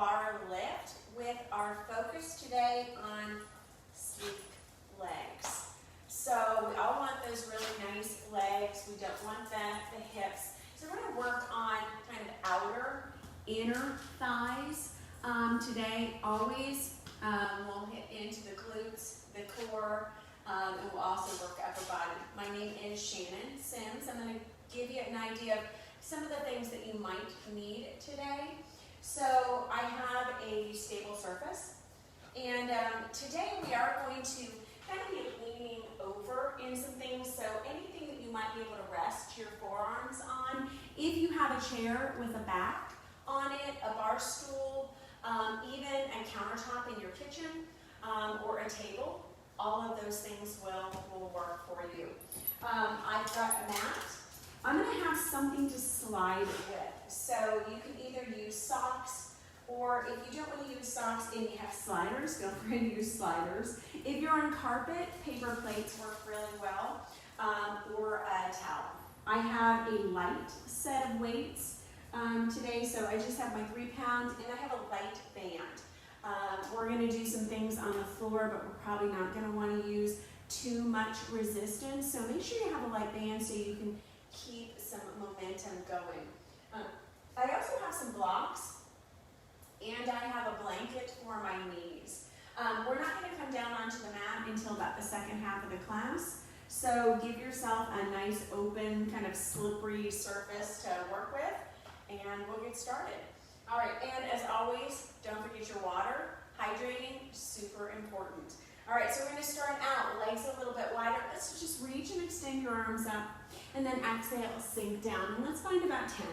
bar lift with our focus today on sleek legs. So we all want those really nice legs. We don't want the hips. So we're going to work on kind of outer, inner thighs today. Always we'll hit into the glutes, the core, and we'll also work upper body. My name is Shannon Sims. I'm going to give you an idea of some of the things that you might need today. So I have a stable surface, and today we are going to kind of be leaning over in some things, so anything that you might be able to rest your forearms on. If you have a chair with a back on it, a bar stool, even a countertop in your kitchen, or a table, all of those things will work for you. I've got a mat. I'm going to have something to slide with. So you can either use socks, or if you don't want to use socks and you have sliders, feel free to use sliders. If you're on carpet, paper plates work really well, or a towel. I have a light set of weights today, so I just have my 3 pounds, and I have a light band. We're going to do some things on the floor, but we're probably not going to want to use too much resistance, so make sure you have a light band so you can keep some momentum going. I also have some blocks, and I have a blanket for my knees. We're not going to come down onto the mat until about the second half of the class, so give yourself a nice open, kind of slippery surface to work with, and we'll get started. All right, and as always, don't forget your water. Hydrating, super important. All right, so we're going to start out, legs a little bit wider. Let's just reach and extend your arms up, and then exhale, sink down. And let's find about 10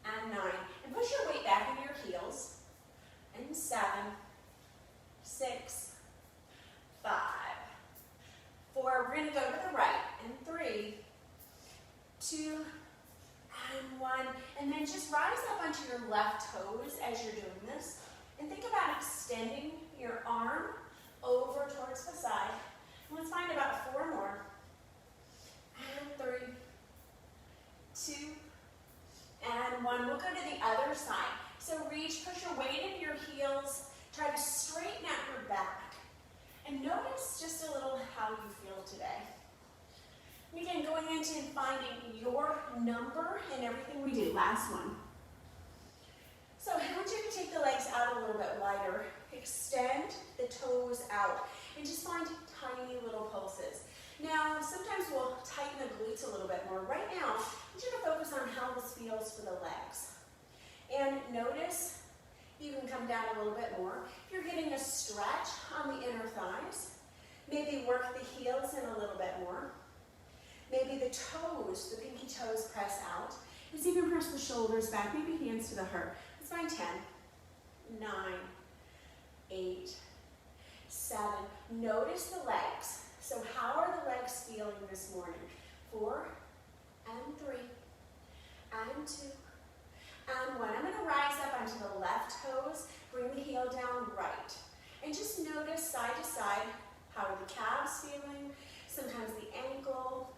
and 9. And push your weight back into your heels. And 7, 6, 5, 4. We're going to go to the right. And 3, 2, and 1. And then just rise up onto your left toes as you're doing this. And think about extending your arm over towards the side. And let's find about 4 more. And 3, 2, and 1. We'll go to the other side. So reach, push your weight into your heels. Try to straighten out your back. And notice just a little how you feel today. Again, going into finding your number in everything we do. Last one. So I want you to take the legs out a little bit wider. Extend the toes out. And just find tiny little pulses. Now, sometimes we'll tighten the glutes a little bit more. Right now, I want you to focus on how this feels for the legs. And notice you can come down a little bit more. If you're getting a stretch on the inner thighs, maybe work the heels in a little bit more. Maybe the toes, the pinky toes press out. Just even press the shoulders back, maybe hands to the heart. Let's find 10, 9, 8, 7. Notice the legs. So how are the legs feeling this morning? 4, and 3, and 2, and 1. I'm going to rise up onto the left toes, bring the heel down right. And just notice side to side, how are the calves feeling? Sometimes the ankle.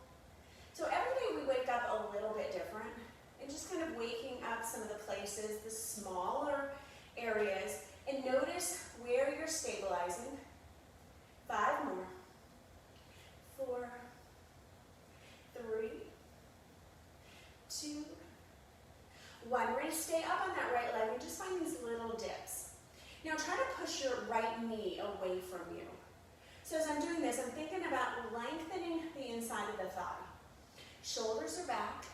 So every day we wake up a little bit different, and just kind of waking up some of the places, the smaller areas, and notice where you're stabilizing. 5 more. 4, 3, 2, 1. We're going to stay up on that right leg and just find these little dips. Now try to push your right knee away from you. So as I'm doing this, I'm thinking about lengthening the inside of the thigh. Shoulders are back.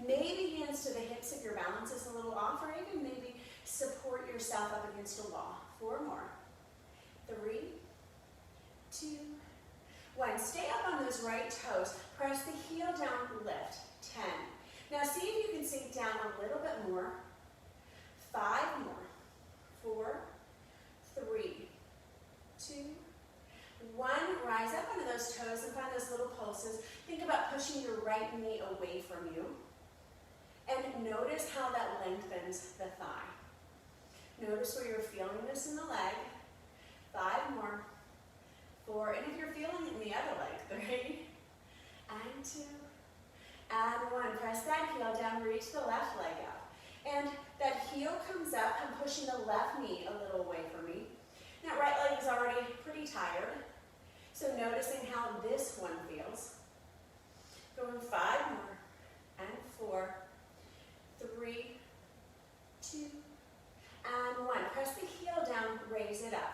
Maybe hands to the hips if your balance is a little off, or even maybe support yourself up against a wall. 4 more. 3, 2, 1. Stay up on those right toes. Press the heel down, lift. 10. Now see if you can sink down a little bit more. 5 more. 4, 3, 2, 1. Rise up onto those toes and find those little pulses. Think about pushing your right knee away from you. And notice how that lengthens the thigh. Notice where you're feeling this in the leg. 5 more. 4, and if you're feeling it in the other leg, 3, and 2, and 1. Press that heel down, reach the left leg up. And that heel comes up. I'm pushing the left knee a little away from me. That right leg is already pretty tired. So noticing how this one feels. Going 5 more. And 4, 3, 2, and 1. Press the heel down, raise it up.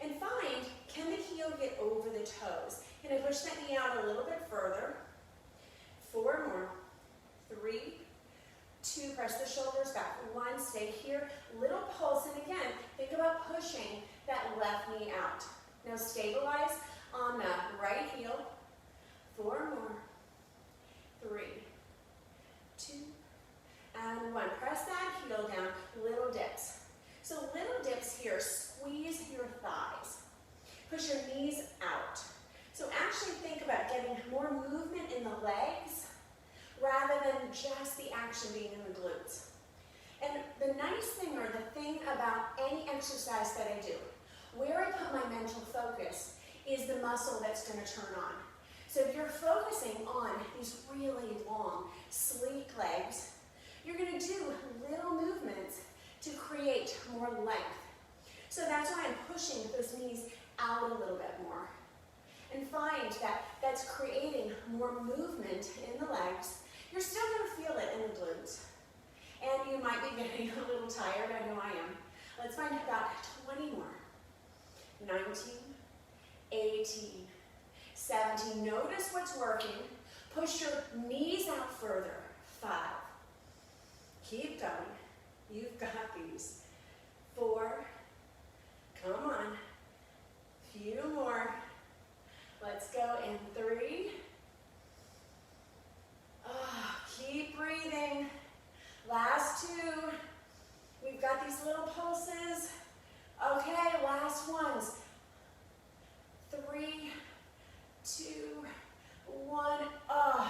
And find, can the heel get over the toes? Can I push that knee out a little bit further? 4 more. 3, 2, press the shoulders back. 1, stay here. Little pulse, and again, think about pushing that left knee out. Now stabilize on the right heel. 4 more. 3, 2, and 1. Press that heel down, little dips. So little dips here, squeeze your thighs. Push your knees out. So actually think about getting more movement in the legs rather than just the action being in the glutes. And the nice thing, or the thing about any exercise that I do, where I put my mental focus is the muscle that's going to turn on. So if you're focusing on these really long, sleek legs, you're going to do little movements to create more length. So that's why I'm pushing those knees out a little bit more. And find that that's creating more movement in the legs. You're still going to feel it in the glutes. And you might be getting a little tired, I know I am. Let's find about 20 more. 19, 18, 17. Notice what's working. Push your knees out further. 5. Keep going. You've got these. 4. Come on. Few more. Let's go in 3. Keep breathing. Last 2. We've got these little pulses. Okay, last ones. 3, 2, 1.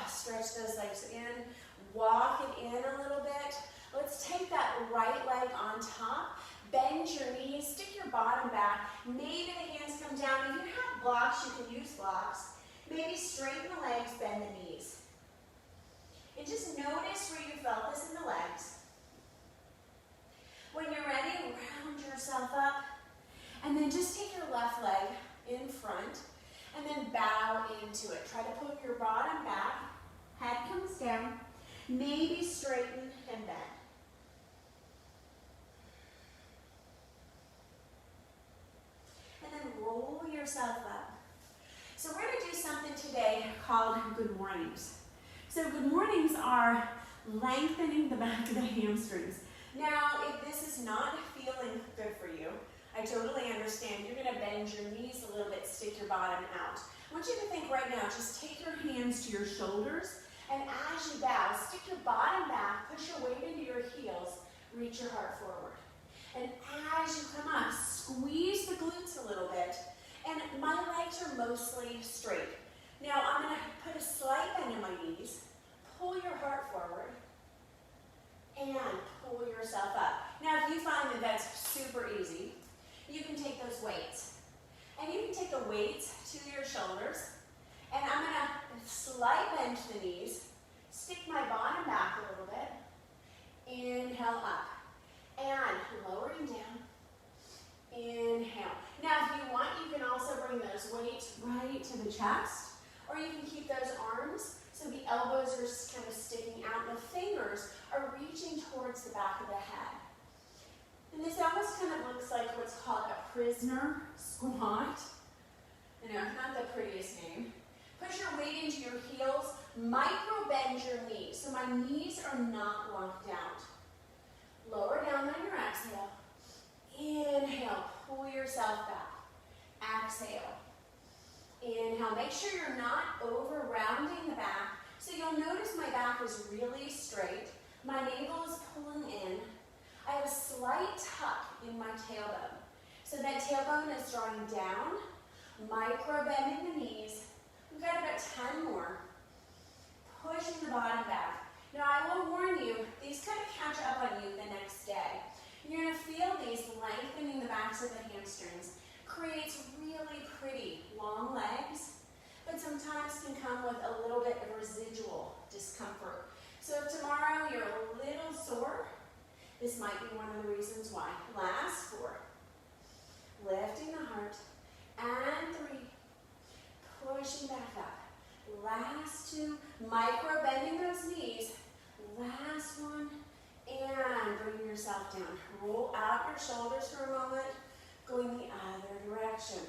Stretch those legs in. Walk it in a little bit. Let's take that right leg on top. Bend your knees. Stick your bottom back. Maybe the hands come down. If you have blocks, you can use blocks. Maybe straighten the legs, bend the knees. And just notice where you felt this in the legs. When you're ready, round yourself up. And then just take your left leg in front. And then bow into it. Try to put your bottom back. Head comes down. Maybe straighten and bend. And then roll yourself up. So we're going to do something today called good mornings. So good mornings are lengthening the back of the hamstrings. Now, if this is not feeling good for you, I totally understand. You're going to bend your knees a little bit, stick your bottom out. I want you to think right now, just take your hands to your shoulders, and as you bow, stick your bottom back, push your weight into your heels, reach your heart forward. And as you come up, squeeze the glutes a little bit, and my legs are mostly straight. Now I'm going to put a slight bend in my knees, pull your heart forward, and pull yourself up. Now if you find that that's super easy, you can take those weights. And you can take the weights to your shoulders, and I'm going to slight bend to the knees, stick my bottom back a little bit, inhale up, and lowering down, inhale. Now if you want, you can also bring those weights right to the chest, or you can keep those arms so the elbows are kind of sticking out, and the fingers are reaching towards the back of the head. And this almost kind of looks like what's called a prisoner squat. You know, not the prettiest name. Push your weight into your heels, micro bend your knees, so my knees are not locked out. Lower down on your exhale. Inhale, pull yourself back. Exhale. Inhale, make sure you're not over rounding the back. So you'll notice my back is really straight. My navel is pulling in. I have a slight tuck in my tailbone. So that tailbone is drawing down, micro bending the knees. We've got about 10 more. Pushing the bottom back. Now I will warn you, these kind of catch up on you the next day. You're going to feel these lengthening the backs of the hamstrings. Creates really pretty long legs, but sometimes can come with a little bit of residual discomfort. So if tomorrow you're a little sore, This might be one of the reasons why. Last 4. Lifting the heart. And 3. Pushing back up. Last 2. Micro bending those knees. Last 1. And bring yourself down. Roll out your shoulders for a moment. Going the other direction.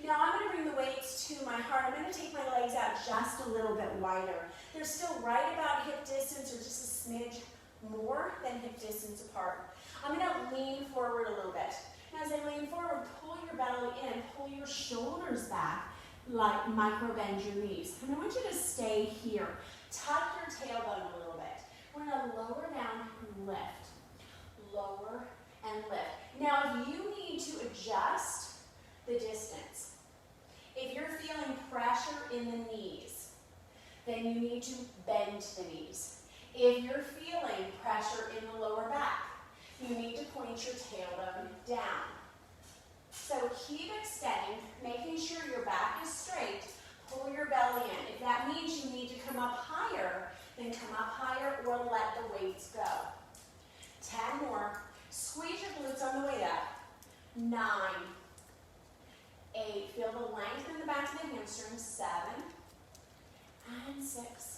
Now I'm going to bring the weights to my heart. I'm going to take my legs out just a little bit wider. They're still right about hip distance or just a smidge more than hip distance apart. I'm going to lean forward a little bit. Now as I lean forward, pull your belly in, pull your shoulders back, like micro bend your knees. And I want you to stay here. Tuck your tailbone a little bit. We're going to lower down and lift. Lower and lift. Now if you need to adjust the distance, if you're feeling pressure in the knees, then you need to bend the knees. If you're feeling pressure in the lower back, you need to point your tailbone down. So keep extending, making sure your back is straight. Pull your belly in. If that means you need to come up higher, then come up higher or let the weights go. 10 more. Squeeze your glutes on the way up. 9. 8. Feel the length in the back of the hamstrings. 7. And 6.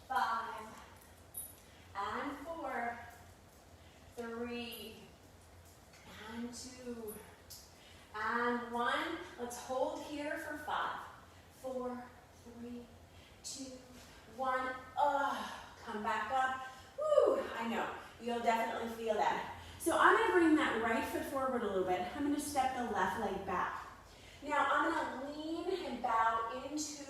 5. And 4. 3. And 2. And 1. Let's hold here for 5. 4. 3. 2. 1. Come back up. Woo! I know. You'll definitely feel that. So I'm going to bring that right foot forward a little bit. I'm going to step the left leg back. Now I'm going to lean and bow into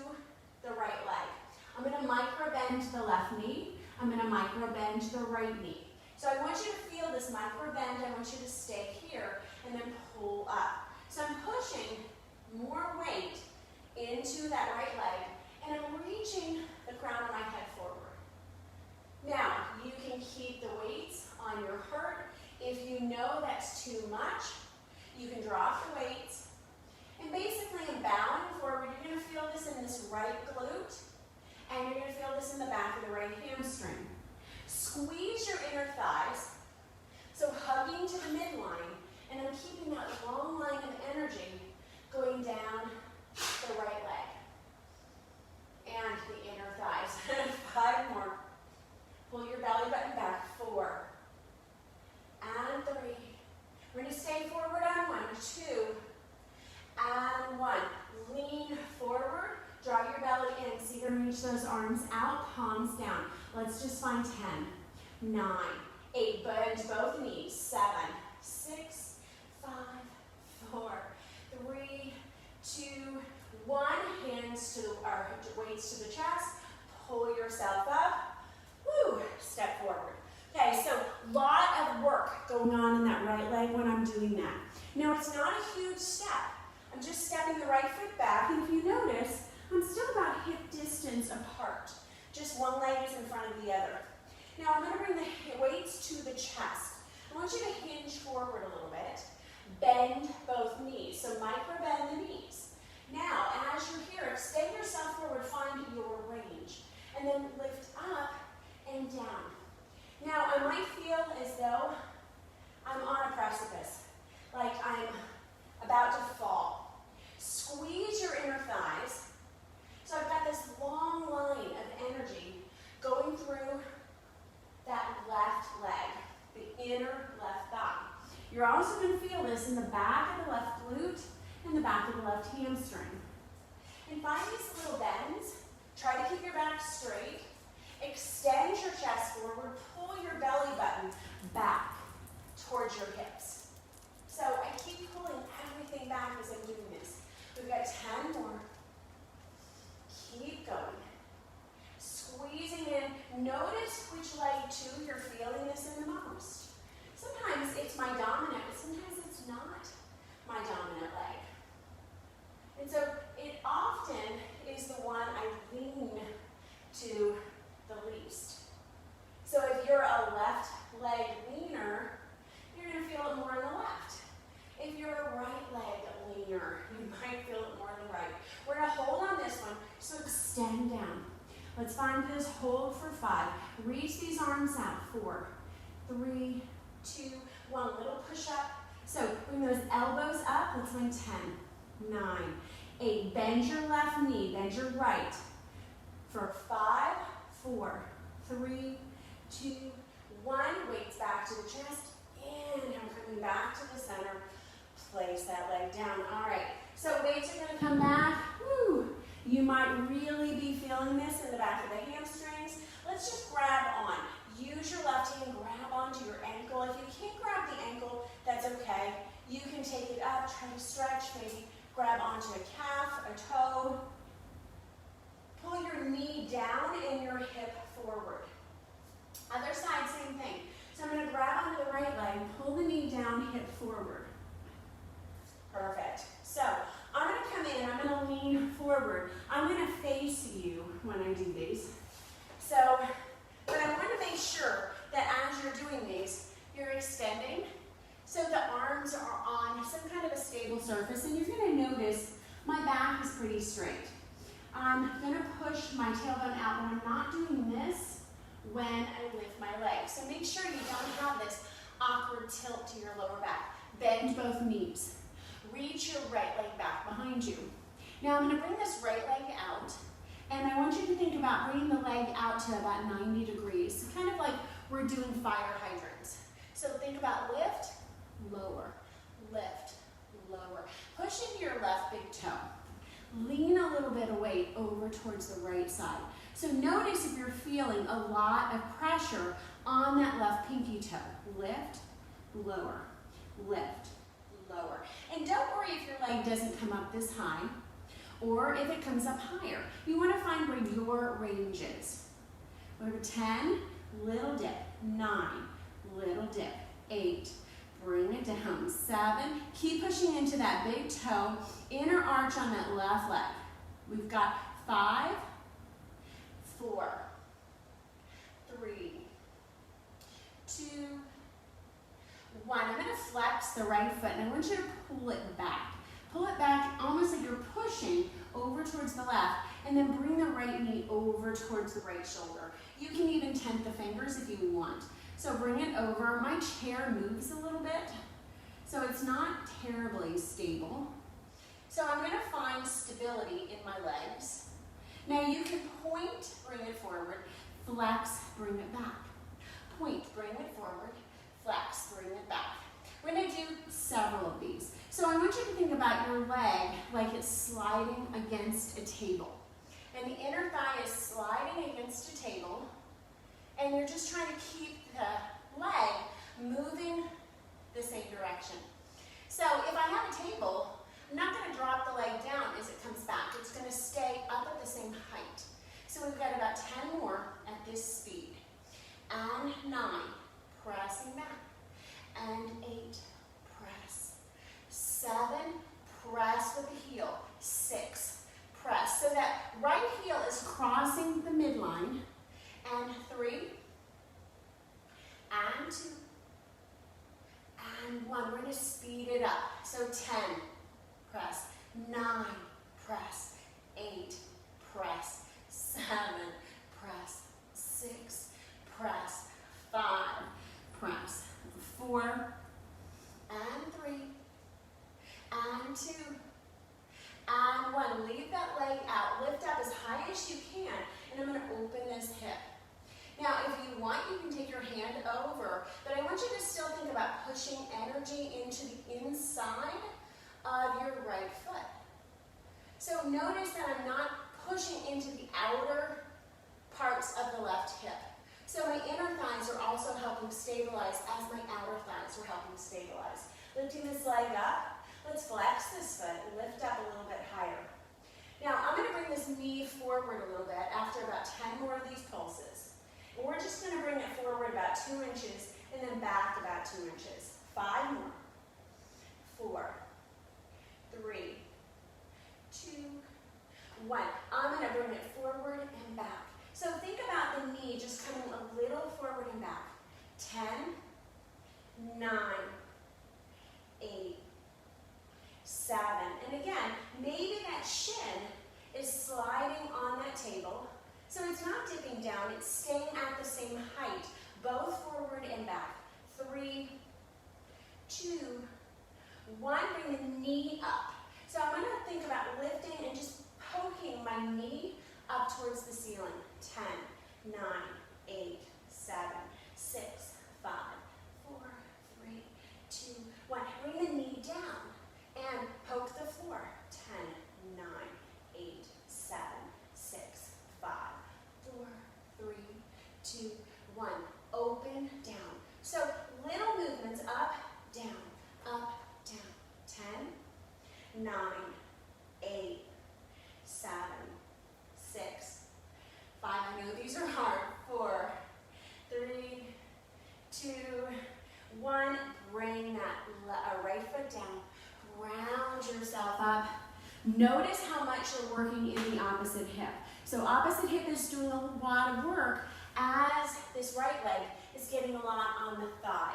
the right leg. I'm going to micro bend the left knee. I'm going to micro bend the right knee. So I want you to feel this micro bend. I want you to stay here and then pull up. So I'm pushing more weight into that right leg and I'm reaching the crown of my head forward. Now you can keep the weights on your heart. If you know that's too much, you can drop the weights. And basically in bowing forward, you're going to feel this in this right glute, and you're going to feel this in the back of the right hamstring. Squeeze your inner thighs, so hugging to the midline, and I'm keeping that long line of energy going down the right leg. And the inner thighs. 5 more. Pull your belly button back. 4. And 3. We're going to stay forward on 1, 2, and 1. Lean forward, draw your belly in. See them reach those arms out, palms down. Let's just find 10, 9, 8. Bend both knees. 7, 6, 5, 4, 3, 2, 1. Hands to our weights to the chest. Pull yourself up. Woo! Step forward. Okay, so a lot of work going on in that right leg when I'm doing that. Now, it's not a huge step. I'm just stepping the right foot back, and if you notice, I'm still about hip distance apart. Just one leg is in front of the other. Now, I'm going to bring the weights to the chest. I want you to hinge forward a little bit. Bend both knees, so micro bend the knees. Now, as you're here, extend yourself forward, find your range, and then lift up and down. Now, I might feel as though I'm on a precipice, like I'm about to fall. Squeeze your inner thighs. So I've got this long line of energy going through that left leg, the inner left thigh. You're also going to feel this in the back of the left glute and the back of the left hamstring. And find these little bends. Try to keep your back straight. Extend your chest forward, pull your belly button back towards your hips. So I keep pulling everything back as I'm doing this. We've got 10 more. Keep going. Squeezing in. Notice which leg too you're feeling this in the most. Sometimes it's my dominant, but sometimes it's not my dominant leg. And so it often is the one I lean to the least. So if you're a left leg leaner, you're going to feel it more in the left. If you're a right leg leaner, you might feel it more in the right. We're going to hold on this one, so extend down. Let's find this hold for 5. Reach these arms out. 4, 3, 2, 1. Little push up. So bring those elbows up. Let's find 10, 9, 8. Bend your left knee, bend your right. For 5, 4, 3, 2, 1. Weights back to the chest. And I'm coming back to the center. Place that leg down. All right. So weights are going to come back. Woo. You might really be feeling this in the back of the hamstrings. Let's just grab on. Use your left hand, grab onto your ankle. If you can't grab the ankle, that's okay. You can take it up, try to stretch, maybe grab onto a calf, a toe. Pull your knee down and your hip forward. Other side, same thing. So I'm going to grab onto the right leg, pull the knee down, hip forward. Perfect. So I'm going to come in, I'm going to lean forward. I'm going to face you when I do these. So, but I want to make sure that as you're doing these, you're extending so the arms are on some kind of a stable surface, and you're going to notice my back is pretty straight. I'm going to push my tailbone out, but I'm not doing this when I lift my legs. So make sure you don't have this awkward tilt to your lower back. Bend both knees. Reach your right leg back behind you. Now I'm going to bring this right leg out, and I want you to think about bringing the leg out to about 90 degrees, kind of like we're doing fire hydrants. So think about lift, lower, lift, lower. Push into your left big toe. Lean a little bit of weight over towards the right side. So notice if you're feeling a lot of pressure on that left pinky toe. Lift, lower, lift, lower. And don't worry if your leg doesn't come up this high or if it comes up higher. You want to find where your range is. Over 10, little dip, 9, little dip, 8, bring it down, 7, keep pushing into that big toe, inner arch on that left leg. We've got 5, 4, 3, 2, 1. I'm going to flex the right foot, and I want you to pull it back. Pull it back almost like you're pushing over towards the left, and then bring the right knee over towards the right shoulder. You can even tent the fingers if you want. So bring it over. My chair moves a little bit, so it's not terribly stable. So I'm going to find stability in my legs. Now you can point, bring it forward, flex, bring it back. Point, bring it forward, flex, bring it back. We're going to do several of these. So I want you to think about your leg like it's sliding against a table. And the inner thigh is sliding against a table, and you're just trying to keep the leg moving the same direction. So if I have a table, I'm not going to drop the leg down as it comes back. It's going to stay up at the same height. So we've got about 10 more at this speed. And 9, pressing back. And 8, press. 7, press with the heel. 6, press. So that right heel is crossing the midline. And 3, and 2, and 1. We're going to speed it up. So 10, press. 9, press. 8, press. 7, press. 6, press. 5, press. 4, and 3, and 2, and 1. Leave that leg out. Lift up as high as you can, and I'm going to open this hip. Now, if you want, you can take your hand over, but I want you to still think about pushing energy into the inside of your right foot. So notice that I'm not pushing into the outer parts of the left hip. So my inner thighs are also helping stabilize as my outer thighs are helping stabilize. Lifting this leg up. Let's flex this foot, lift up a little bit higher. Now, I'm going to bring this knee forward a little bit after about 10 more of these pulses. And we're just going to bring it forward about 2 inches and then back about 2 inches. 5 more. 4, 3, 2, 1. I'm going to bring it forward and back. So think about the knee just coming a little forward and back. 10, 9, 8, 7. And again, maybe that shin is sliding on that table. So it's not dipping down, it's staying at the same height, both forward and back. up towards the ceiling. 10, 9, 8, 7, 6, 5, 4, 3, 2, 1. Bring the knee down and poke the floor. 10, 9, 8, 7, 6, 5, 4, 3, 2, 1. Open, down. So little movements up, down, up, down. 10, 9, 8, 7, 6, 5. I know these are hard. 4, 3, 2, 1. Bring that right foot down. Round yourself up. Notice how much you're working in the opposite hip. So opposite hip is doing a lot of work as this right leg is getting a lot on the thigh.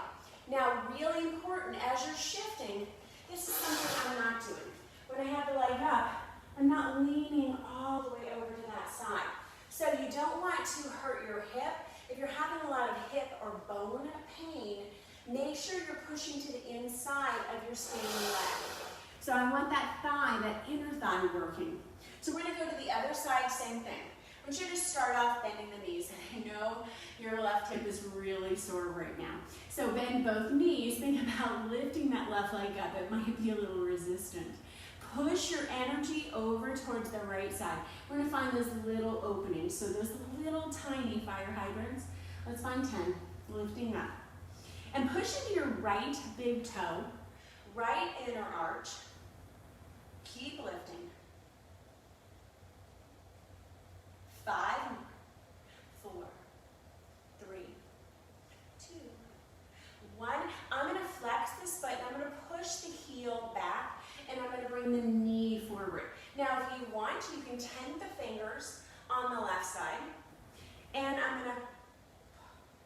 Now, really important, as you're shifting, this is something I'm not doing. When I have the leg up, I'm not leaning all the way over to that side. So you don't want to hurt your hip. If you're having a lot of hip or bone pain, make sure you're pushing to the inside of your standing leg. So I want that thigh, that inner thigh working. So we're going to go to the other side, same thing. I want you to start off bending the knees. I know your left hip is really sore right now. So bend both knees. Think about lifting that left leg up. It might be a little resistant. Push your energy over towards the right side. We're going to find those little openings. So those little tiny fire hydrants. Let's find 10. Lifting up. And push into your right big toe, right inner arch. Keep lifting. 5 more. 4, 3, 2, 1. I'm going to flex this foot and I'm going to push the heel back and I'm going to bring the knee forward. Now if you want, you can tend the fingers on the left side and I'm going to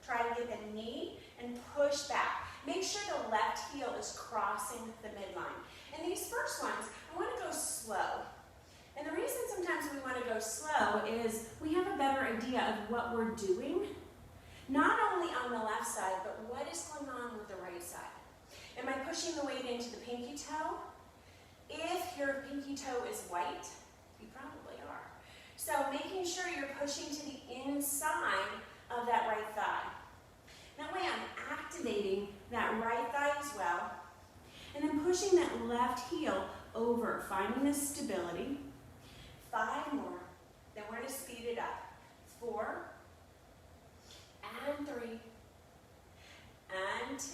try to get the knee and push back. Make sure the left heel is crossing the midline. And these first ones, I want to go slow. And the reason sometimes we want to go slow is we have a better idea of what we're doing, not only on the left side, but what is going on with the right side. Am I pushing the weight into the pinky toe? If your pinky toe is white, you probably are. So making sure you're pushing to the inside of that right thigh. That way I'm activating that right thigh as well. And then pushing that left heel over, finding the stability. 5 more. Then we're going to speed it up. 4, and 3, and 2,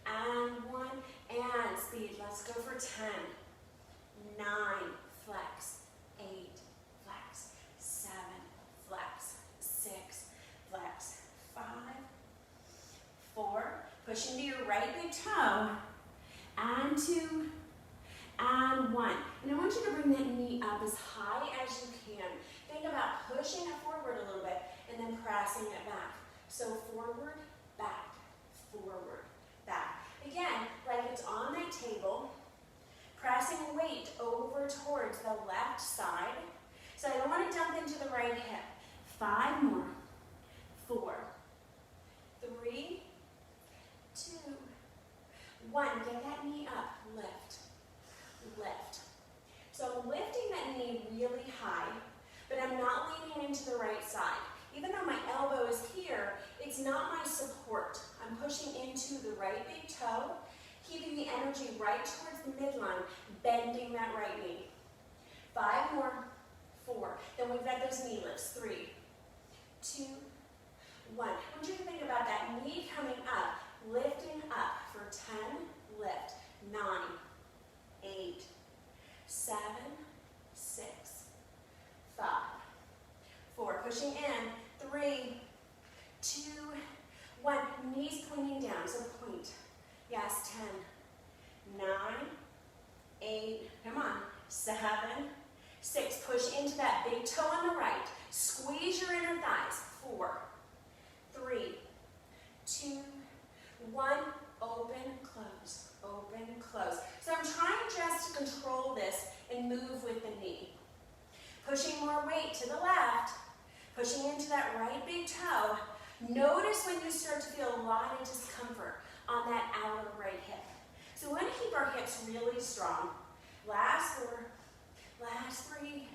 and 1, and speed. Let's go for 10, 9, flex, 8, flex, 7, flex, 6, flex, 5, 4, push into your right big toe, and 2, and 1. And I want you to bring that knee up as high as you can. Think about pushing it forward a little bit and then pressing it back. So forward, back, forward, back. Again, like it's on that table, pressing weight over towards the left side. So I don't want to dump into the right hip. 5 more. 4, 3, 2, 1. Get that knee up. Lift. Lift. So I'm lifting that knee really high, but I'm not leaning into the right side. Even though my elbow is here, it's not my support. I'm pushing into the right big toe, keeping the energy right towards the midline, bending that right knee. 5 more. 4. Then we've got those knee lifts. 3, 2, 1. I want you to think about that knee coming up, lifting up for 10, lift, 9, 8, 7, 6, 5, 4. Pushing in. 3, 2, 1. Knees pointing down. So point. Yes. 10, 9, 8. Come on. 7, 6. Push into that big toe on the right. Squeeze your inner thighs. 4, 3, 2, 1. Open, close. Open, close. So I'm trying just to control this and move with the knee. Pushing more weight to the left. Pushing into that right big toe. Notice when you start to feel a lot of discomfort on that outer right hip. So we want to keep our hips really strong. Last 4, last 3,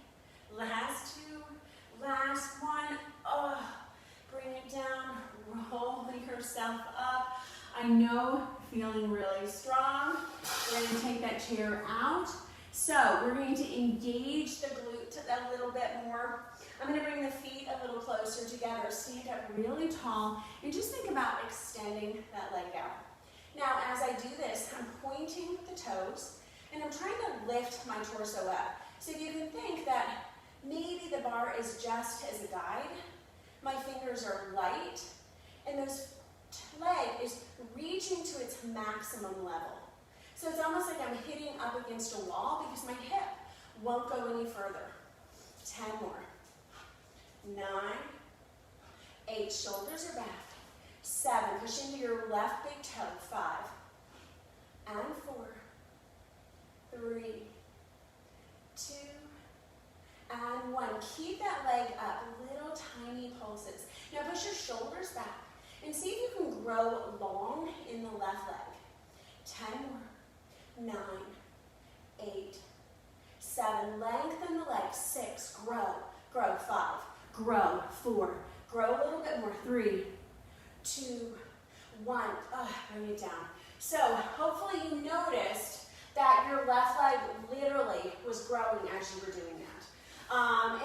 Last two, last one. Oh, bring it down, roll yourself up. I know, feeling really strong. We're going to take that chair out. So we're going to engage the glute a little bit more. I'm going to bring the feet a little closer together. Stand up really tall and just think about extending that leg out. Now, as I do this, I'm pointing with the toes and I'm trying to lift my torso up. So you can think that maybe the bar is just as a guide. My fingers are light and this leg is reaching to its maximum level. So it's almost like I'm hitting up against a wall because my hip won't go any further. 10 more. 9, 8, shoulders are back. 7, push into your left big toe. 5, and 4, 3, 2, and 1. Keep that leg up, little tiny pulses. Now push your shoulders back and see if you can grow long in the left leg. 10 more. 9, 8, 7, lengthen the leg. 6, grow, grow. 5, grow. 4, grow a little bit more. 3, 2, 1. Bring it down. So hopefully you noticed that your left leg literally was growing as you were doing that.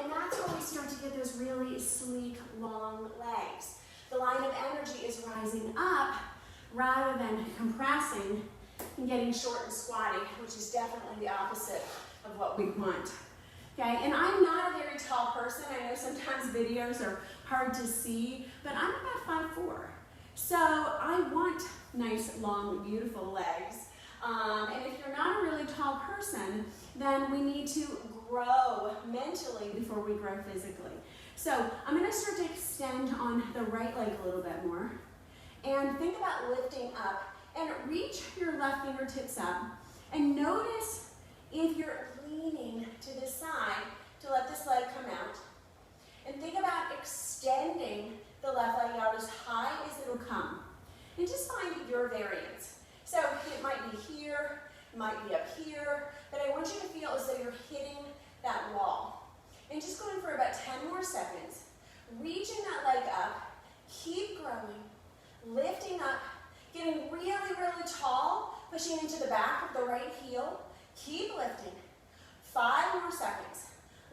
And that's where we start to get those really sleek, long legs. The line of energy is rising up rather than compressing and getting short and squatty, which is definitely the opposite of what we want. Okay, and I'm not a very tall person. I know sometimes videos are hard to see, but I'm about 5'4". So I want nice, long, beautiful legs. And if you're not a really tall person, then we need to grow mentally before we grow physically. So I'm going to start to extend on the right leg a little bit more. And think about lifting up and reach your left fingertips up. And notice if you're leaning to the side to let this leg come out. And think about extending the left leg out as high as it'll come. And just find your variance. So it might be here, it might be up here, but I want you to feel as though you're hitting that wall. And just going for about 10 more seconds. Reaching that leg up, keep growing, lifting up, getting really, really tall, pushing into the back of the right heel. Keep lifting. 5 more seconds.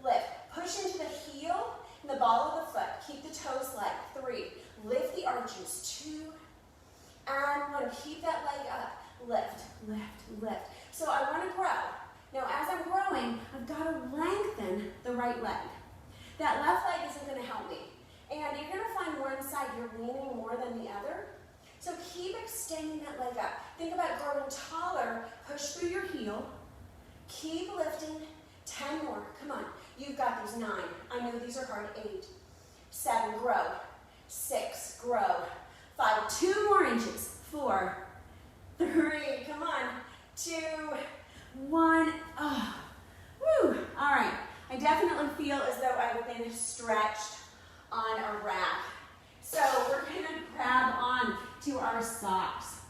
Lift. Push into the heel and the ball of the foot. Keep the toes light. 3. Lift the arches. 2. And 1. Keep that leg up. Lift, lift, lift. So I want to grow. Now as I'm growing, I've got to lengthen the right leg. That left leg isn't going to help me. And you're going to find one side you're leaning more than the other. So keep extending that leg up. Think about growing taller. Push through your heel. Keep lifting. 10 more. Come on. You've got these. 9. I know these are hard. 8. 7. Grow. 6. Grow. 5. 2 more inches. 4. 3. Come on. 2. 1. Oh. Woo. All right. I definitely feel as though I've been stretched on a rack. So we're going to grab on to our socks.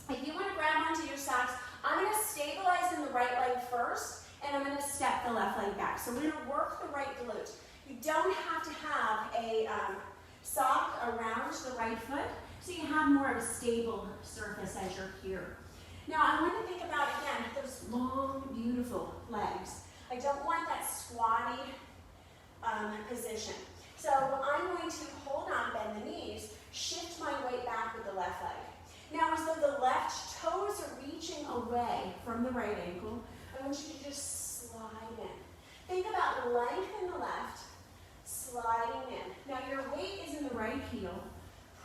If you want to grab onto your socks, I'm going to stabilize in the right leg first, and I'm going to step the left leg back. So we're going to work the right glute. You don't have to have a sock around the right foot, so you have more of a stable surface as you're here. Now I want to think about, again, those long, beautiful legs. I don't want that squatty position. So I'm going to hold on, bend the knees, shift my weight back with the left leg. Now as though the left toes are reaching away from the right ankle, I want you to just slide in. Think about length in the left, sliding in. Now your weight is in the right heel,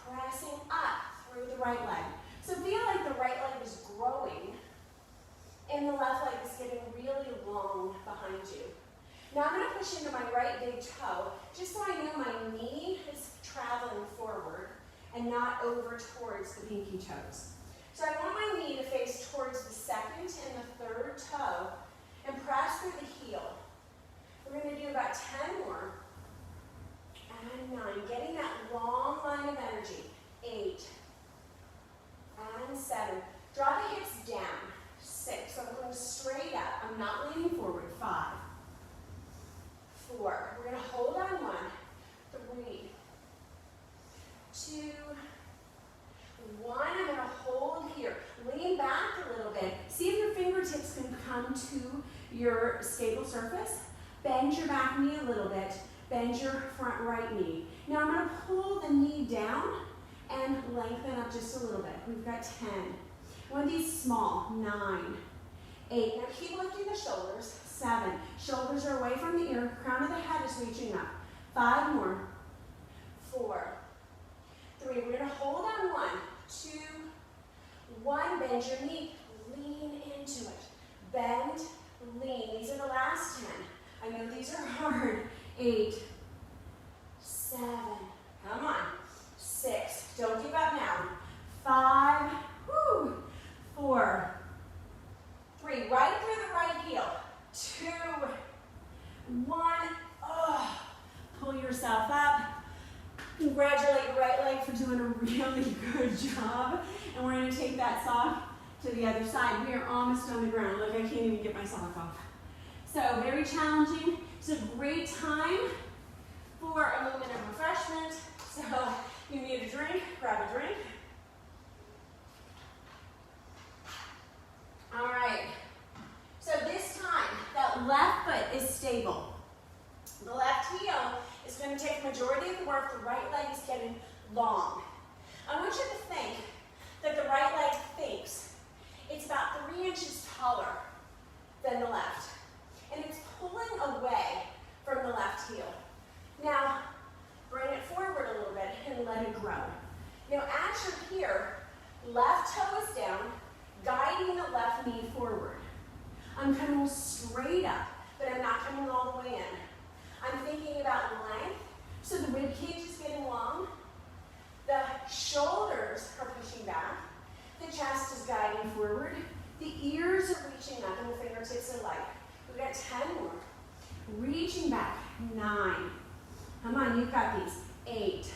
pressing up through the right leg. So feel like the right leg is growing and the left leg is getting really long behind you. Now I'm going to push into my right big toe, just so I know my knee is traveling forward and not over towards the pinky toes. So I want my knee to face towards the second and the third toe and press through the heel. We're going to do about 10 more. And 9, getting that long line of energy. 8, and 7. Draw the hips down. 6, so I'm going straight up. I'm not leaning forward. 5, come to your stable surface. Bend your back knee a little bit. Bend your front right knee. Now I'm going to pull the knee down and lengthen up just a little bit. We've got 10. One of these small, 9, 8. Now keep lifting the shoulders. 7. Shoulders are away from the ear. Crown of the head is reaching up. 5 more. 4, 3. We're going to hold on. 1, 2, 1. Bend your knee. Lean into it. Bend, lean. These are the last 10. I know these are hard. 8, 7. Come on. 6. Don't give up now. 5. Woo. 4, 3. Right through the right heel. 2, 1. Oh. Pull yourself up. Congratulate your right leg for doing a really good job. And we're going to take that sock to the other side. We are almost on the ground. Look, I can't even get my sock off. So very challenging. It's a great time for a moment of refreshment. So you need a drink, grab a drink. All right. So this time, that left foot is stable. The left heel is going to take the majority of the work. The right leg is getting long. I want you to think that the right leg thinks it's about 3 inches taller than the left. And it's pulling away from the left heel. Now, bring it forward a little bit and let it grow. Now, as you're here, left toe is down, guiding the left knee forward. I'm coming straight up, but I'm not coming all the way in. I'm thinking about length, so the rib cage is getting long. The shoulders are pushing back. The chest is guiding forward. The ears are reaching up and the fingertips are light. We've got 10 more. Reaching back. 9. Come on, you've got these. 8.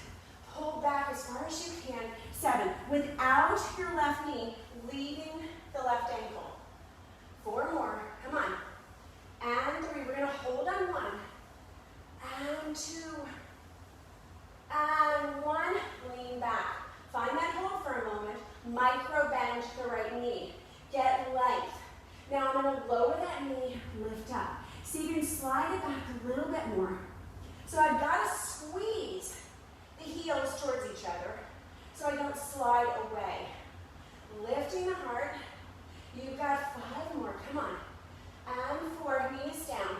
Pull back as far as you can. 7. Without your left knee leaving the left ankle. 4 more. Come on. And 3. We're going to hold on 1. And 2. And 1. Lean back. Find that hold for a moment. Micro bend the right knee. Get length. Now I'm going to lower that knee, lift up. See, you can slide it back a little bit more. So I've got to squeeze the heels towards each other so I don't slide away. Lifting the heart. You've got 5 more. Come on. And 4. Knees down.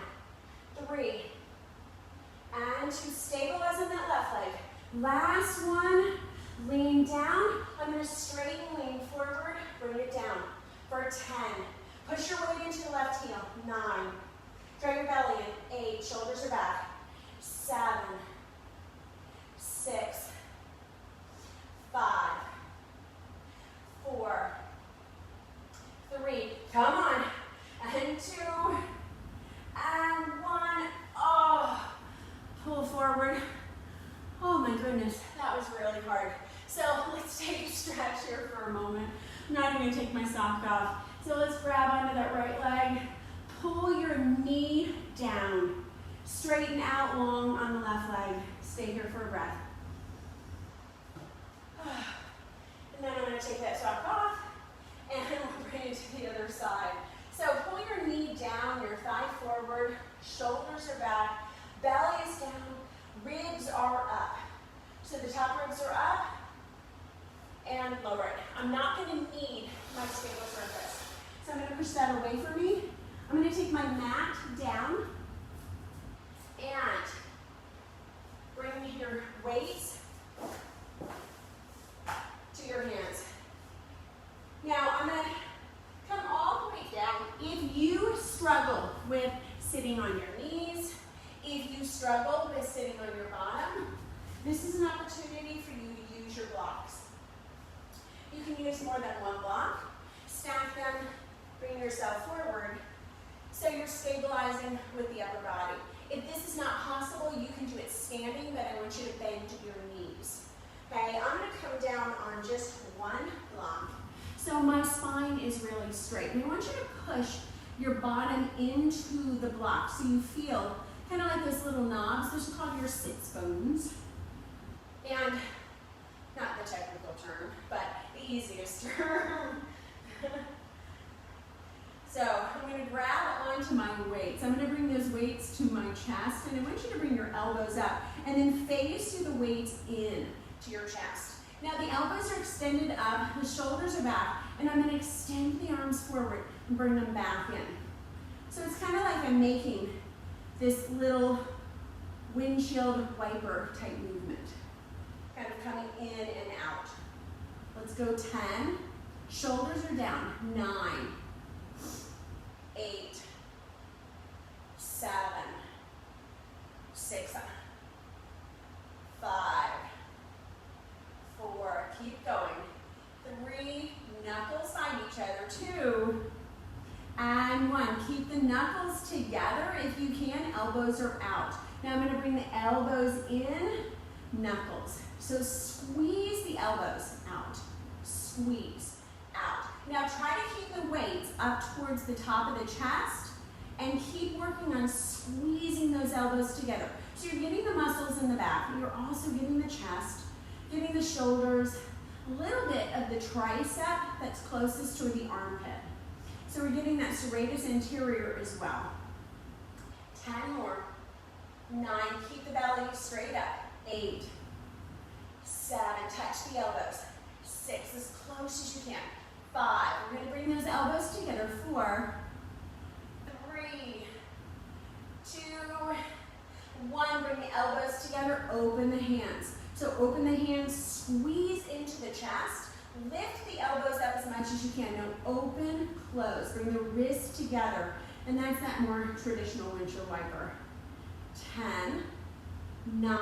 3. And 2. Stabilize on that left leg. Last one. Lean down. I'm going to straighten, lean forward. Bring it down for 10. Push your weight into the left heel. 9. Draw your belly in. 8. Shoulders are back. 7. 6. 5. 4. 3. Come on. And 2. And 1. Oh. Pull forward. Oh my goodness. That was really hard. So let's take a stretch here for a moment. I'm not even going to take my sock off. So let's grab onto that right leg. Pull your knee down. Straighten out long on the left leg. Stay here for a breath. And then I'm going to take that sock off and we'll bring it to the other side. So pull your knee down, your thigh forward, shoulders are back, belly is down, ribs are up. So the top ribs are up and lower it. I'm not going to need my stable surface. So I'm going to push that away from me. I'm going to take my mat down and bring your weights to your hands. Now I'm going to come all the way down. If you struggle with sitting on your knees, if you struggle with sitting on your bottom, this is an opportunity for you to use your blocks. You can use more than one block. Stack them, bring yourself forward, so you're stabilizing with the upper body. If this is not possible, you can do it standing, but I want you to bend your knees. Okay, I'm going to come down on just one block. So my spine is really straight. And I want you to push your bottom into the block so you feel kind of like those little knobs. Those are called your sits bones. And not the technical term, but the easiest term. So I'm going to grab chest, and I want you to bring your elbows up and then face through the weights in to your chest. Now the elbows are extended up, the shoulders are back, and I'm going to extend the arms forward and bring them back in. So it's kind of like I'm making this little windshield wiper type movement, kind of coming in and out. Let's go 10. Shoulders are down. 9, 8, 7, 6, 5, 4, keep going. 3, knuckles side each other. 2, and 1. Keep the knuckles together if you can. Elbows are out. Now I'm going to bring the elbows in, knuckles. So squeeze the elbows out. Squeeze out. Now try to keep the weights up towards the top of the chest and keep working on squeezing those elbows together. So you're getting the muscles in the back. You're also getting the chest, getting the shoulders, a little bit of the tricep that's closest to the armpit. So we're getting that serratus anterior as well. 10 more. 9, keep the belly straight up. 8, 7, touch the elbows. 6, as close as you can. 5, we're going to bring those elbows together. 4, 3, 2, 1, bring the elbows together, open the hands. So open the hands, squeeze into the chest, lift the elbows up as much as you can. Now open, close, bring the wrists together, and that's that more traditional windshield wiper. 10, 9.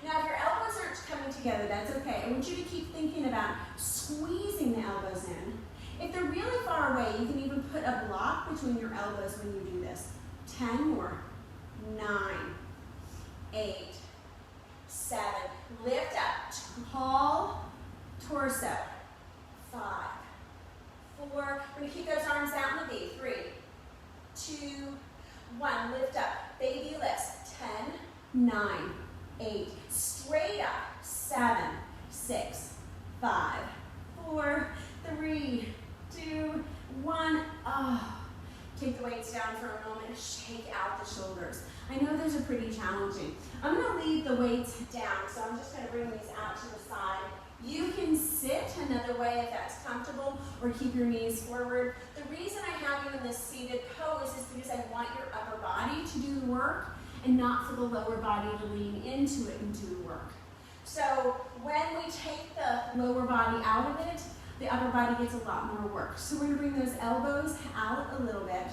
Now if your elbows aren't coming together, that's okay. I want you to keep thinking about squeezing the elbows in. If they're really far away, you can even put a block between your elbows when you do this. 10 more. 9, 8, 7. Lift up. Tall torso. 5, 4. We're going to keep those arms out in the V. 3, 2, 1. Lift up. Baby lifts. 10, 9, 8. Straight up. 7, 6, 5, 4, 3, 2, 1. Oh. Take the weights down for a moment. Shake out the shoulders. I know those are pretty challenging. I'm going to leave the weights down, so I'm just going to bring these out to the side. You can sit another way if that's comfortable, or keep your knees forward. The reason I have you in this seated pose is because I want your upper body to do the work and not for the lower body to lean into it and do the work. So when we take the lower body out of it, the upper body gets a lot more work. So we're going to bring those elbows out a little bit.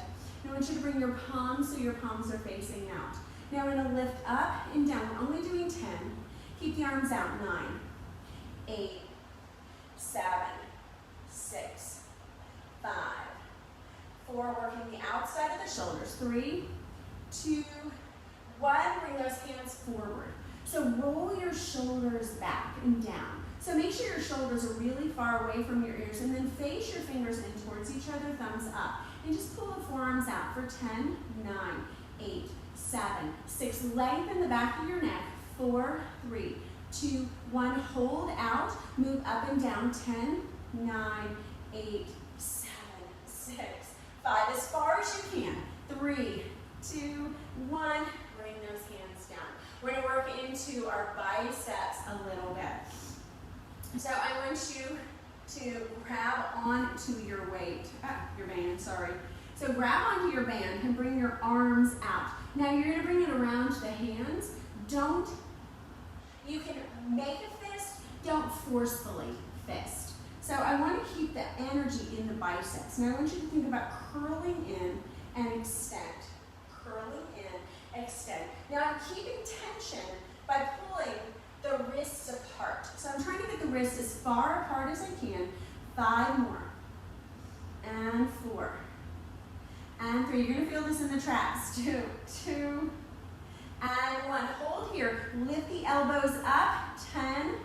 I want you to bring your palms so your palms are facing out. Now we're going to lift up and down. We're only doing 10. Keep the arms out. 9, 8, 7, 6, 5, 4. Working the outside of the shoulders. 3, 2, 1. Bring those hands forward. So roll your shoulders back and down. So make sure your shoulders are really far away from your ears, and then face your fingers in towards each other, thumbs up. And just pull the forearms out for 10, 9, 8, 7, 6. Lengthen the back of your neck. 4, 3, 2, 1. Hold out. Move up and down. 10, 9, 8, 7, 6, 5. As far as you can. 3, 2, 1. Bring those hands down. We're going to work into our biceps a little bit. So I want you to grab onto your band, sorry. So grab onto your band and bring your arms out. Now you're going to bring it around to the hands. You can make a fist, don't forcefully fist. So I want to keep the energy in the biceps. Now I want you to think about curling in and extend. Curling in, extend. Now I'm keeping tension by pulling the wrists apart. So I'm trying to get the wrists as far apart as I can. 5 more. And 4. And 3. You're going to feel this in the traps. 2, 2, and 1. Hold here. Lift the elbows up. 10,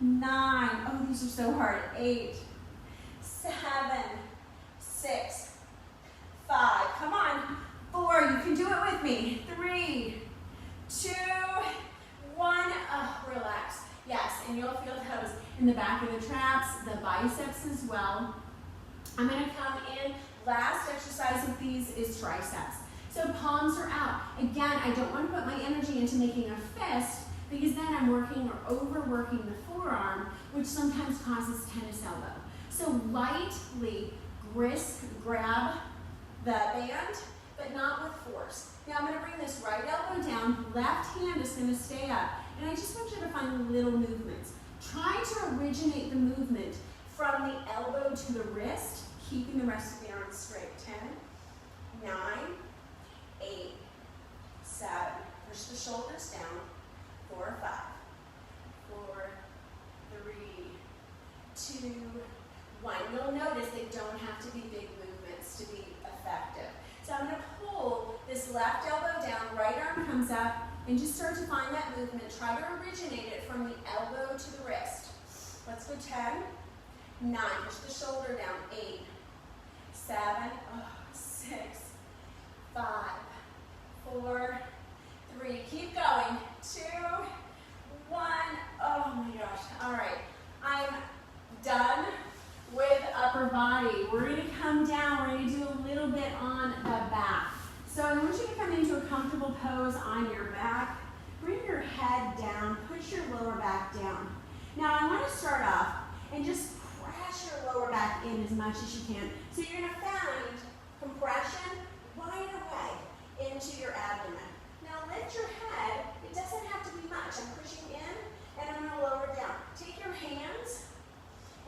9. Oh, these are so hard. 8, 7, 6, 5. Come on. 4. You can do it with me. 3, 2, 1. Oh, relax. Yes, and you'll feel those in the back of the traps, the biceps as well. I'm going to come in. Last exercise of these is triceps. So palms are out. Again, I don't want to put my energy into making a fist because then I'm working or overworking the forearm, which sometimes causes tennis elbow. So lightly grab the band, but not with force. Now I'm going to bring this right elbow down, left hand is going to stay up, and I just want you to find little movements. Try to originate the movement from the elbow to the wrist, keeping the rest of the arms straight. 10, 9, 8, 7, push the shoulders down, 4, 5, 4, 3, 2, 1. You'll notice they don't have to be big movements to be effective. So I'm going to pull this left elbow down, right arm comes up, and just start to find that movement. Try to originate it from the elbow to the wrist. Let's go 10, 9, push the shoulder down, 8, 7, 6, 5, 4, 3, keep going, 2, 1, oh my gosh, all right, I'm done with upper body. We're going to come down, we're going to do a little bit on the back. So I want you to come into a comfortable pose on your back, bring your head down, push your lower back down. Now I want to start off and just press your lower back in as much as you can. So you're going to find compression right away into your abdomen. Now lift your head. It doesn't have to be much. I'm pushing in and I'm going to lower down. Take your hands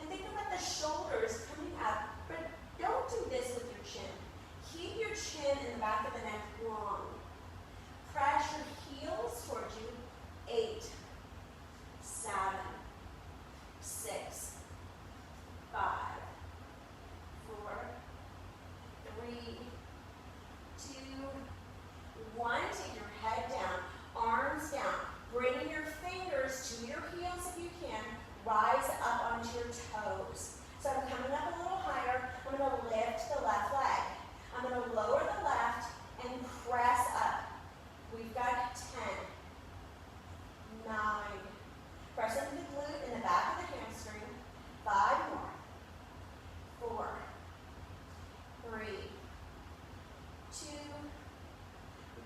and think about the shoulders coming up, but don't do this with your chin. Keep your chin in the back of the neck long. Press your heels towards you. 8, 7, 6, 5, 4, 3, 2, 1. Take your head down, arms down. Bring your fingers to your heels if you can. Rise up onto your toes. So I'm coming up a little higher. I'm going to lift the left leg. I'm going to lower the left and press up. We've got 10, 9. Press into the glute in the back of the hamstring. 5 more. 4, 3, 2,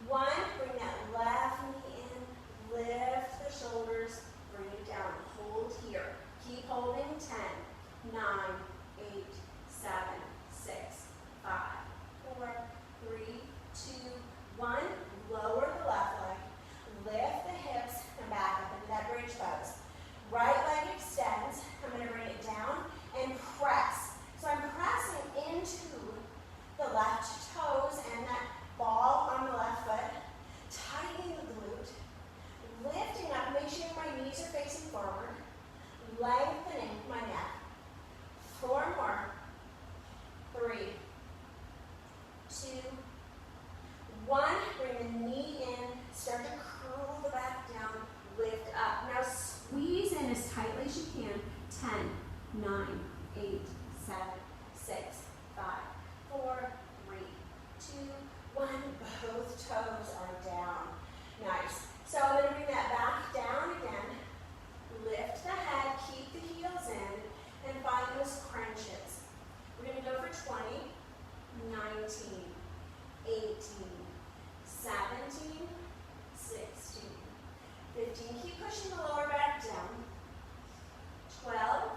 1. Bring that left knee in. Lift the shoulders. Bring it down. Hold here. Keep holding. 10, 9, 8, 7, 6, 5, 4, 3, 2, 1. Lower the left leg. Lift the hips and back up into that bridge pose. Right leg extends. I'm going to bring it down and press. So I'm pressing into the left toes and that ball on the left foot. Tightening the glute. Lifting up. Make sure my knees are facing forward. Lengthening my neck. 4 more. 3, 2, 1. Bring the knee in. Start to curl the back down. Lift up. Now squeeze in as tightly as you can. 10, 9, 8, 7, 6, 5, 4, 3, 2, 1. Both toes are down. Nice. So I'm going to bring that back down again. Lift the head. Keep the heels in. And find those crunches. We're going to go for 20, 19, 18, 17, 16, 15. Keep pushing the lower back down. 12,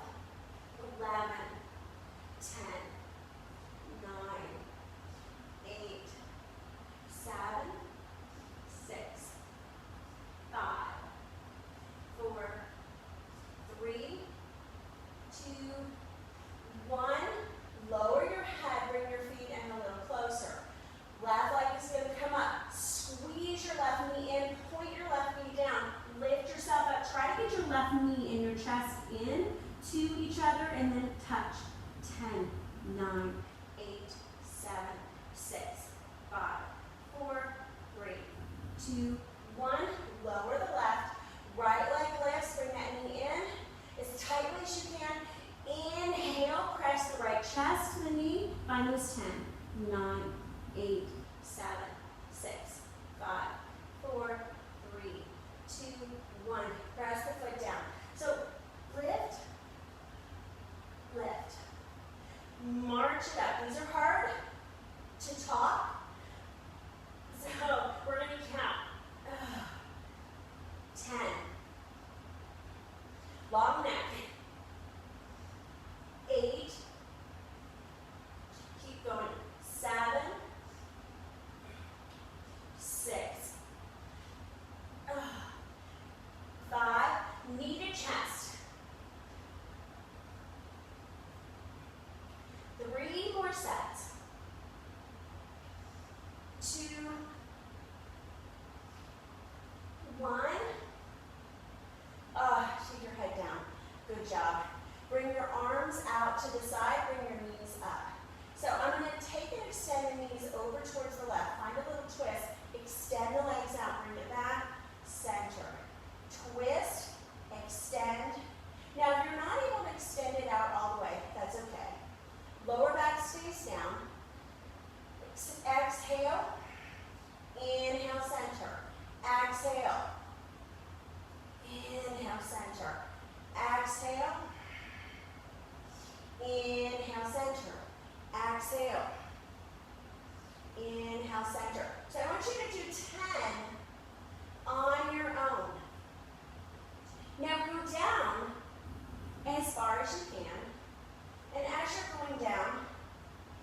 11, 10, 9, 8, 7, 6, 5, 4, 3, 2, 1. Lower your head, bring your feet in a little closer. Left leg is going to come up. Squeeze your left knee in, point your left knee down. Lift yourself up. Try to get your left knee and your chest in to each other and then touch. 10, 9, 8, 7, 6, 5, 4, 3, 2, 1. Lower the left. Right leg lifts. Bring that knee in as tightly as you can. Inhale, press the right chest to the knee. Find those 10, 9, 8, 7, 6, 5, 4, 3, 2, 1. Press the foot down. So lift, lift. March it up. These are hard to talk, to the side, bring your knees up. So I'm going to take and extend the knees over towards the left. Find a little twist. Extend the legs out. Bring it back. Center. Twist. Extend. Now, if you're not able to extend it out all the way, that's okay. Lower back stays down. Exhale. Inhale, center. Exhale. Inhale, center. Exhale. Inhale, center. Exhale. Inhale, center. So I want you to do 10 on your own. Now go down as far as you can. And as you're going down,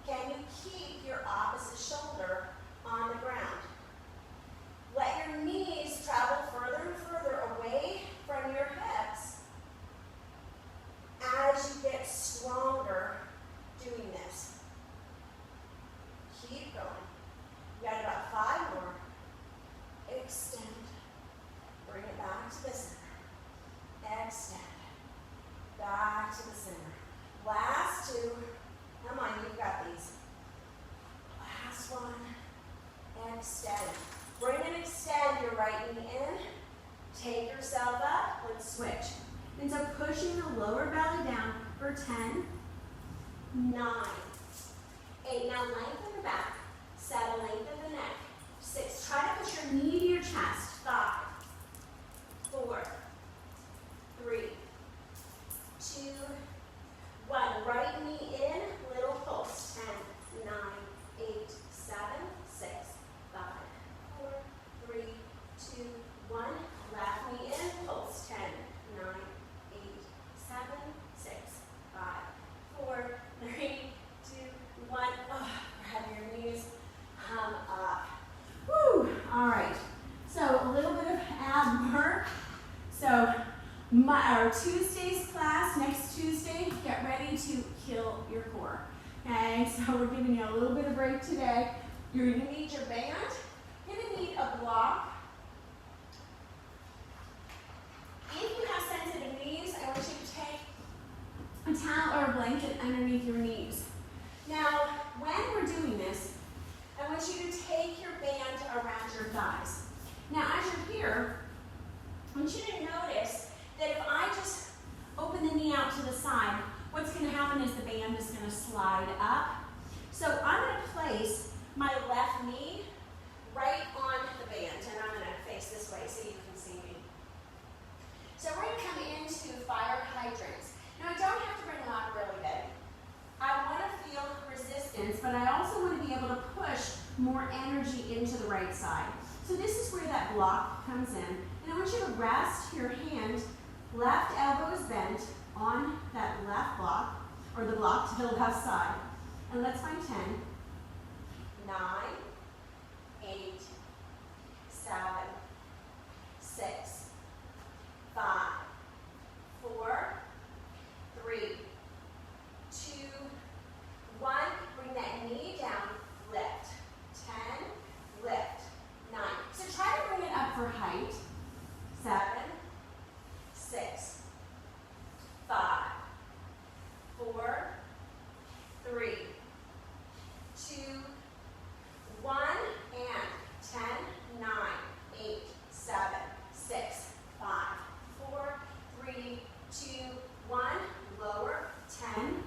can you keep your opposite shoulder on the ground? Let your knees travel further and further away from your hips as you get stronger doing this. Keep going. You got about 5 more. Extend. Bring it back to the center. Extend. Back to the center. Last 2. Come on, you've got these. Last one. Extend. Bring and extend your right knee in. Take yourself up. Let's switch. And so pushing the lower belly down for 10, 9, 8. Now lengthen the back. 7, lengthen the neck. 6, try to push your knee to your chest. 5, 4, 3, 2, 1. Right knee in, little pulse. 10, 9, 8, 7, 6, 5, 4, 3, 2, 1. Left knee in, pulse. 10, 9, 8, 7, 6, 5, 4, 3, 2, 1. Oh, have your knees hum up. Woo! All right. So a little bit of ab work. So our Tuesday's class, next Tuesday, get ready to kill your core. Okay, so we're giving you a little bit of break today. You're going to need your band. You're going to need a block. If you have sensitive knees, I want you to take a towel or a blanket underneath your knees. Now, when we're doing this, I want you to take your band around your thighs. Now, as you're here, I want you to notice that if I just open the knee out to the side, what's going to happen is the band is going to slide up. So I'm going to place my left knee right on the band, and I'm going to face this way so you can see me. So we're going to come into fire hydrants. Now, I don't have to bring them out really big. I want to feel resistance, but I also want to be able to push more energy into the right side. So this is where that block comes in. And I want you to rest your hand, left elbow is bent on that left block, or the block to the left side. And let's find 10, 9, 8, 7, 6, 5, 4, 3, 2, 1. Bring that knee down, lift. 10, lift. 9. So try to bring it up for height. 7, 6, 5, 4, 3, 2, 1, and 10, 9, 8, 7, 6, 5, 4, 3, 2, 1. Lower. 10,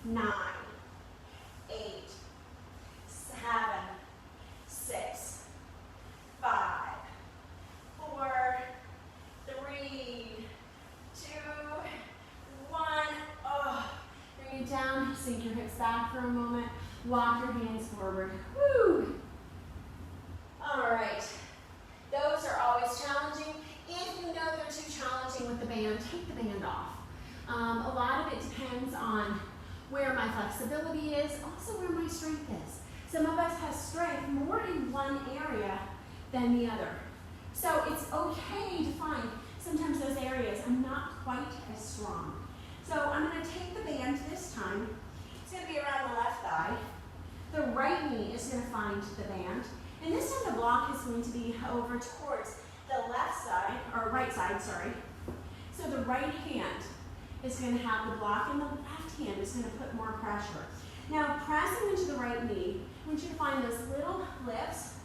9, 8, 7, 6, 5, 4, 3, 2, 1. Oh, bring it down. Sink your hips back for a moment. Walk your hands forward. Woo! All right. Those are always challenging. If you know they're too challenging with the band, take the band off. A lot of it depends on where my flexibility is, also where my strength is. Some of us have strength more in one area than the other. So it's okay to find sometimes those areas I'm not quite as strong. So I'm going to take the band this time. It's going to be around the left thigh. The right knee is going to find the band. And this time the block is going to be over towards the left side, or right side, sorry. So the right hand is going to have the block in the left hand is going to put more pressure. Now, pressing into the right knee, I want you to find those little lifts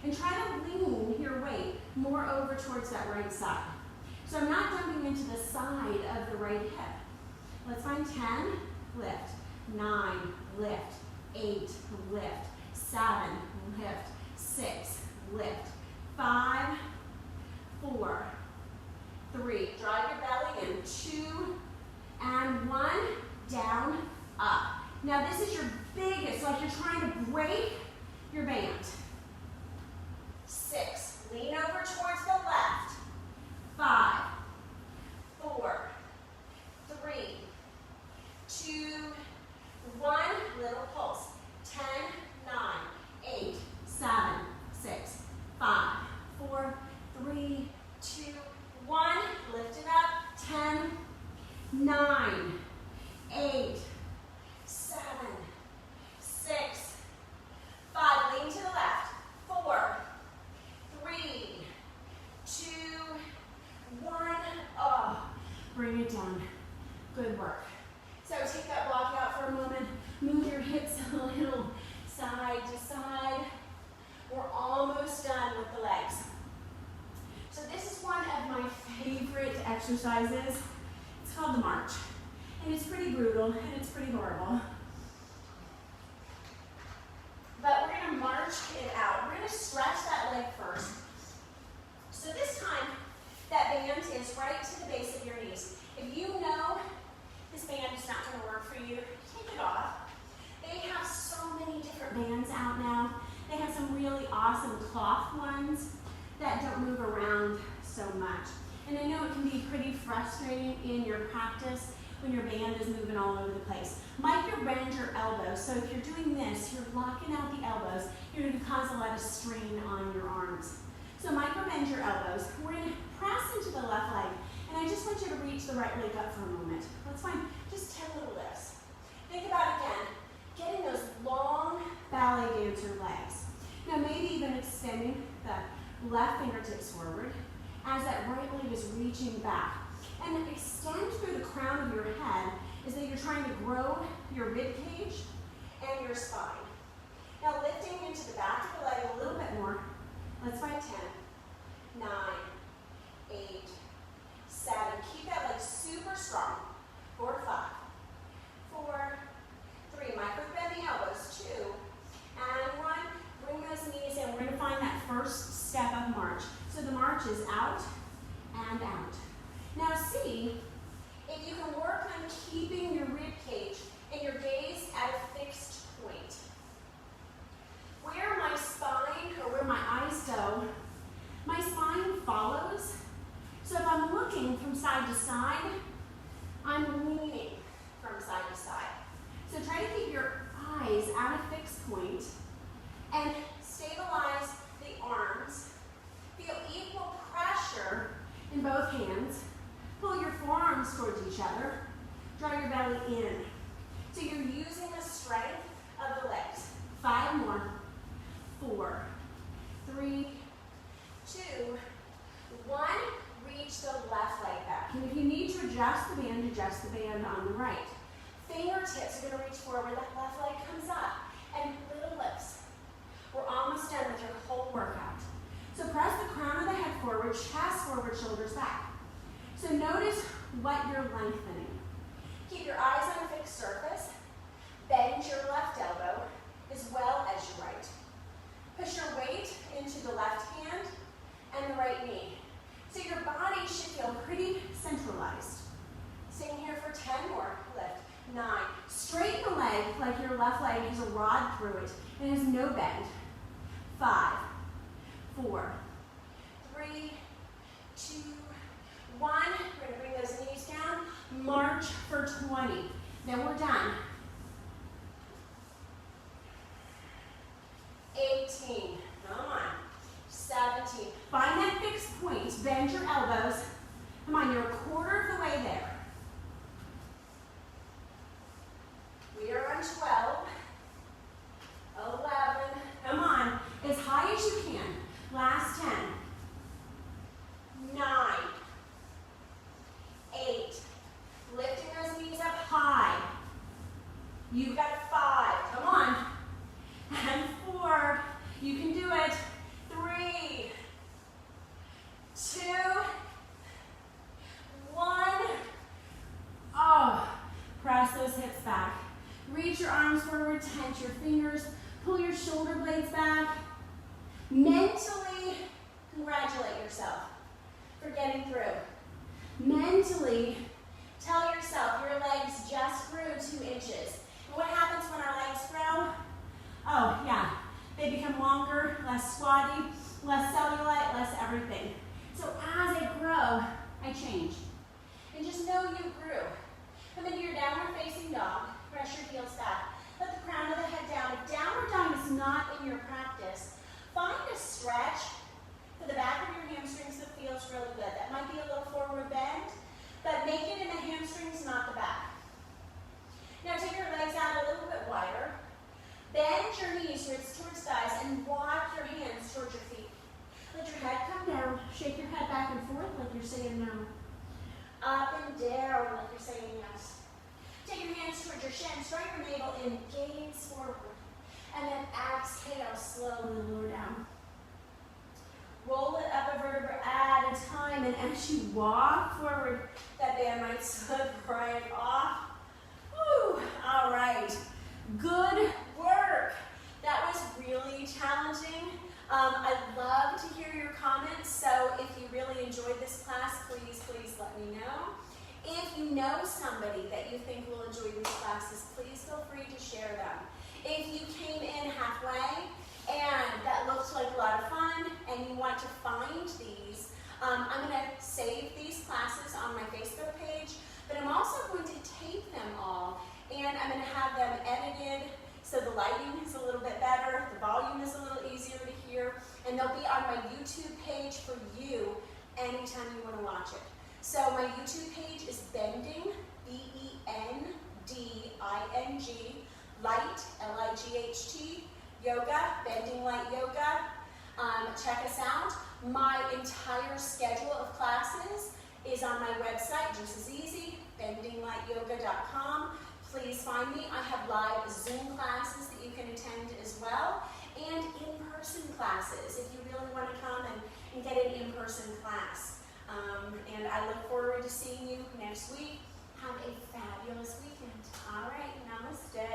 and try to lean your weight more over towards that right side. So I'm not jumping into the side of the right hip. Let's find 10, lift, 9, lift, 8, lift, 7, lift, 6, lift, 5, 4, 3, drive your belly in, 2, and 1, down, up. Now this is your biggest, like you're trying to break your band. 6, lean over towards the left. 5, 4, 3, 2, 1, little pulse. 10, 9, 8, 7, 6, 5, 4, 3, 2, 1, lift it up. 10, 9, 8, 7, 6, 5, lean to the left. 4, 3, 2, 1, oh, bring it down. Good work. So take that block out for a moment. Move your hips a little side to side. We're almost done with the legs. So this is one of my favorite exercises. It's called the march. And it's pretty brutal and it's pretty horrible. But we're going to march it out. We're going to stretch that leg first. So this time, that band is right to the base of your knees. If you know this band is not going to work for you, take it off. They have so many different bands out now. They have some really awesome cloth ones that don't move around so much. And I know it can be pretty frustrating in your practice when your band is moving all over the place. Micro bend your elbows. So if you're doing this, you're locking out the elbows. You're going to cause a lot of strain on your arms. So micro bend your elbows. We're going to press into the left leg. And I just want you to reach the right leg up for a moment. Let's find just 10 little lifts. Think about, again, getting those long ballet dancer legs. Now maybe even extending the left fingertips forward as that right leg is reaching back. And extend through the crown of your head is that you're trying to grow your rib cage and your spine. Now lifting into the back of the leg a little bit more. Let's find 10, 9, 8, 7. Keep that leg super strong. 4, 5, 4, 3. Micro bend the elbows. 2, and 1. Bring those knees in. We're going to find that first step of march. So the march is out and out. Now see if you can work on keeping your rib cage and your gaze at a fixed point. Where my spine or where my eyes go, my spine follows. So if I'm looking from side to side, I'm leaning from side to side. So try to keep your eyes at a fixed point and stabilize the arms. Feel equal pressure in both hands. Pull your forearms towards each other. Draw your belly in. So you're using the strength of the legs. 5 more. 4, 3, 2, 1. Reach the left leg back. And if you need to adjust the band on the right. Fingertips are going to reach forward. That left leg comes up. And little lifts. We're almost done with your whole workout. So press the crown of the head forward, chest forward, shoulders back. So notice what you're lengthening. Keep your eyes on a fixed surface. Bend your left elbow as well as your right. Push your weight into the left hand and the right knee. So your body should feel pretty centralized. Staying here for 10 more. Lift. 9. Straighten the leg like your left leg has a rod through it and has no bend. 5, 4, 3, 2, 1. We're going to bring those knees down. March for 20. Then we're done. 18. Come on. 17. Find that fixed point. Bend your elbows. Come on, you're a quarter of the way there. We are on 12. 11. Come on. As high as you can. Last 10. 9. 8. Lifting You've got 5. Come on. And 4. You can do it. 3, 2, 1. Oh, press those hips back. Reach your arms forward, tense your fingers, pull your shoulder blades back. Mentally congratulate yourself for getting through. Mentally tell yourself your legs just grew 2 inches. And what happens when our legs grow? Oh, yeah, they become longer, less squatty, less cellulite, less everything. So as I grow, I change. And just know you grew. Come into your downward facing dog. Press your heels back. Let the crown of the head down. If downward dog is not in your practice, find a stretch for the back of your hamstrings that feels really good. That might be a little forward bend, but make it in the hamstrings, not the back. Now take your legs out a little bit wider. Bend your knees, wrists towards thighs, and walk your hands towards your feet. Let your head come down. Shake your head back and forth like you're saying no. Up and down like you're saying yes. Take your hands towards your shins, draw your navel in, gaze forward. And then exhale, slowly lower down. Roll it up a vertebra at a time, and as you walk forward, that band might slip right off. Whew. All right. Good work. That was really challenging. I'd love to hear your comments, so if you really enjoyed this class, please let me know. If you know somebody that you think will enjoy these classes, please feel free to share them. If you came in halfway and that looked like a lot of fun and you want to find these, I'm going to save these classes on my Facebook page, but I'm also going to tape them all, and I'm going to have them edited so the lighting is a little bit better, the volume is a little easier to hear, and they'll be on my YouTube page for you anytime you want to watch it. So my YouTube page is Bending, B-E-N-D-I-N-G, Light, L-I-G-H-T, Yoga, Bending Light Yoga. Check us out. My entire schedule of classes is on my website, just as easy, bendinglightyoga.com. Please find me. I have live Zoom classes that you can attend as well, and in-person classes if you really want to come and get an in-person class. And I look forward to seeing you next week. Have a fabulous weekend. All right, namaste.